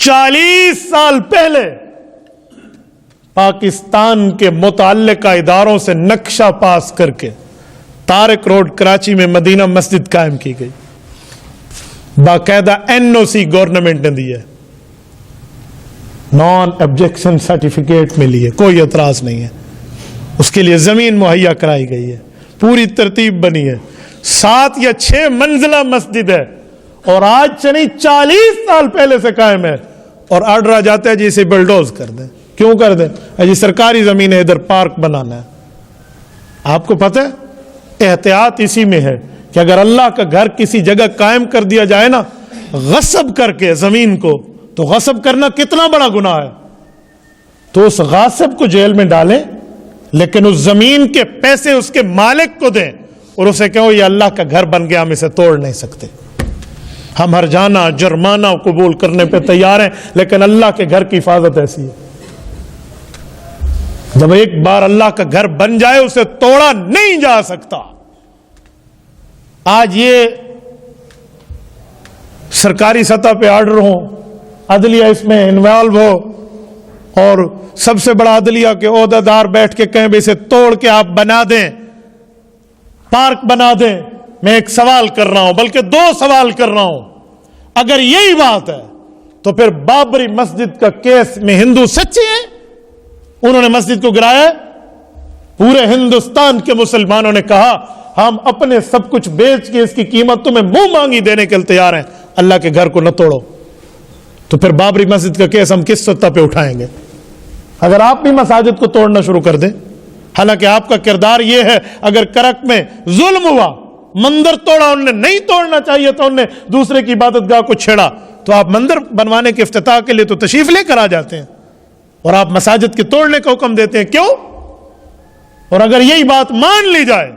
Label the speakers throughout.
Speaker 1: 40 साल पहले पाकिस्तान के मुतअल्लिका इदारों से नक्शा पास करके तारिक रोड कराची में मदीना मस्जिद कायम की गई। बाकायदा NOC गवर्नमेंट ने दी है, नॉन ऑब्जेक्शन सर्टिफिकेट मिली है, कोई एतराज नहीं है। उसके लिए जमीन मुहैया कराई गई है, पूरी तरतीब बनी है, 7 या 6 मंजिला मस्जिद है और आज से नहीं 40 साल पहले से कायम है। और ऑर्डर आ जाता है जी इसे बुलडोज कर दें। क्यों कर दें? अजी सरकारी जमीन है, इधर पार्क बनाना है। आपको पता है एहतियात इसी में है कि अगर अल्लाह का घर किसी जगह कायम कर दिया जाए ना गस्ब करके जमीन को, तो गस्ब करना कितना बड़ा गुनाह है। तो उस गासिब को जेल में डालें, लेकिन उस जमीन के पैसे उसके मालिक को दें और उसे कहो ये अल्लाह का घर बन गया, हम इसे तोड़ नहीं सकते। हम हर जाना जुर्माना कबूल करने पे तैयार हैं, लेकिन अल्लाह के घर की हिफाजत ऐसी है, जब एक बार अल्लाह का घर बन जाए उसे तोड़ा नहीं जा सकता। आज ये सरकारी सतह पे ऑर्डर हो, अदलिया इसमें इन्वॉल्व हो और सबसे बड़ा अदलिया के ओहदेदार बैठ के कहें इसे तोड़ के आप बना दें, पार्क बना दें। मैं एक सवाल कर रहा हूं, बल्कि 2 सवाल कर रहा हूं। अगर यही बात है तो फिर बाबरी मस्जिद का केस में हिंदू सच्चे हैं? उन्होंने मस्जिद को गिराया। पूरे हिंदुस्तान के मुसलमानों ने कहा हम अपने सब कुछ बेच के इसकी कीमत तुम्हें मुंह मांगी देने के लिए तैयार हैं, अल्लाह के घर को न तोड़ो। तो फिर बाबरी मस्जिद का केस हम किस सत्ता पे उठाएंगे? अगर आप भी मसाजिद को तोड़ना शुरू कर दें, हालांकि आपका किरदार यह है, अगर करक में जुल्म हुआ, मंदिर तोड़ा, उन्हें नहीं तोड़ना चाहिए तो उन्हें दूसरे की इबादतगाह को छेड़ा, तो आप मंदिर बनवाने के इफ्तिताह के लिए तो तशरीफ लेकर आ जाते हैं और आप मसाजिद के तोड़ने का हुक्म देते हैं। क्यों? और अगर यही बात मान ली जाए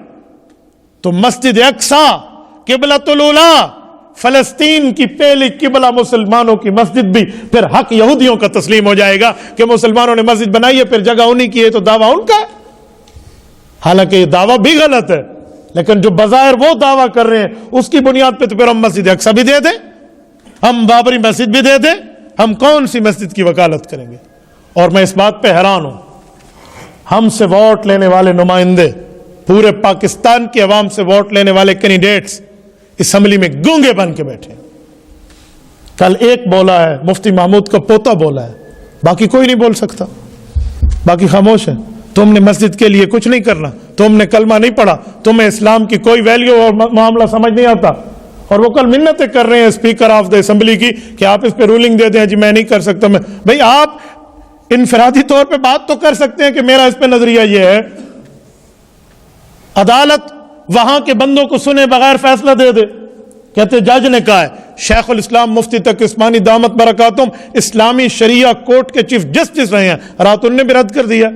Speaker 1: तो मस्जिद अक्सा किबलतुल उला, फलस्तीन की पहली किबला मुसलमानों की मस्जिद भी फिर हक यहूदियों का तस्लीम हो जाएगा कि मुसलमानों ने मस्जिद बनाई है, फिर जगह उन्हीं की है, तो दावा उनका है। हालांकि ये दावा भी गलत है, लेकिन जो बज़ाहिर वो दावा कर रहे हैं उसकी बुनियाद पे तो फिर हम मस्जिद अक्सा भी दे दें, हम बाबरी मस्जिद भी दे दें, हम कौन सी मस्जिद की वकालत करेंगे? और मैं इस बात पे हैरान हूं, हमसे वोट लेने वाले नुमाइंदे, पूरे पाकिस्तान की आवाम से वोट लेने वाले कैंडिडेट्स असेंबली में गूंगे बन के बैठे। कल एक बोला है, मुफ्ती महमूद का पोता बोला है, बाकी कोई नहीं बोल सकता, बाकी खामोश है। तुमने मस्जिद के लिए कुछ नहीं करना, तुमने कलमा नहीं पढ़ा, तुम्हें इस्लाम की कोई वैल्यू और मामला समझ नहीं आता। और वो कल मिन्नतें कर रहे हैं स्पीकर ऑफ द असेंबली की कि आप इस पे रूलिंग दे दें। जी मैं नहीं कर सकता। मैं भाई आप इनफरादी तौर पे बात तो कर सकते हैं कि मेरा इस पे नजरिया ये है, अदालत वहां के बंदों को सुने बगैर फैसला दे दे। कहते जज ने कहा है, शेखुल इस्लाम मुफ्ती तक उस्मानी दामत बरकातुम इस्लामी शरिया कोर्ट के चीफ जस्टिस रहे हैं, रात उन्होंने भी रद्द कर दिया।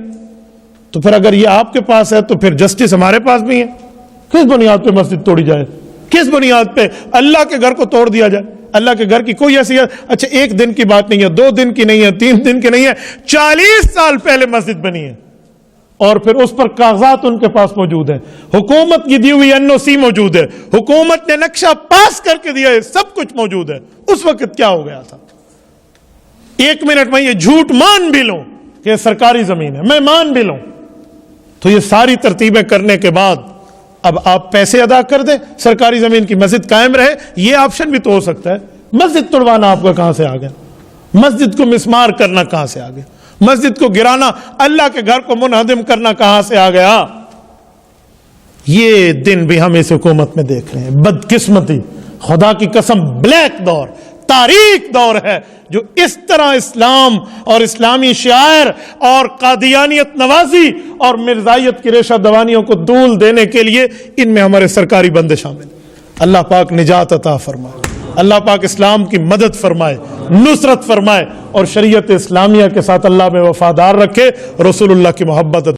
Speaker 1: तो फिर अगर ये आपके पास है तो फिर जस्टिस हमारे पास भी है। किस बुनियाद पे मस्जिद तोड़ी जाए? किस बुनियाद पे अल्लाह के घर को तोड़ दिया जाए? अल्लाह के घर की कोई ऐसी, अच्छा 1 दिन की बात नहीं है, 2 दिन की नहीं है, 3 दिन की नहीं है, 40 साल पहले मस्जिद बनी है और फिर उस पर कागजात उनके पास मौजूद है, हुकूमत की दी हुई NOC मौजूद है, हुकूमत ने नक्शा पास करके दिया है, सब कुछ मौजूद है। उस वक्त क्या हो गया था? 1 मिनट में ये झूठ मान भी लूं कि सरकारी जमीन है, मैं मान भी लूं, तो ये सारी तरतीबें करने के बाद अब आप पैसे अदा कर दें, सरकारी जमीन की मस्जिद कायम रहे, ये ऑप्शन भी तो हो सकता है। मस्जिद तोड़वाना आपका कहां से आ गया? मस्जिद को मिसमार करना कहां से आ गया? मस्जिद को गिराना, अल्लाह के घर को मुनहदिम करना कहां से आ गया? ये दिन भी हम इस हुकूमत में देख रहे हैं। बदकिस्मती, खुदा की कसम, ब्लैक दौर, तारीख दौर है जो इस तरह इस्लाम और इस्लामी शायर और कादियानियत नवाजी और मिर्जाइयत की रेशा दवानियों को दूल देने के लिए इनमें हमारे सरकारी बंदे शामिल। अल्लाह पाक निजात अता फरमाए, अल्लाह पाक इस्लाम की मदद फरमाए, नुसरत फरमाए और शरीयत इस्लामिया के साथ अल्लाह में वफादार रखे, रसूलुल्लाह की मोहब्बत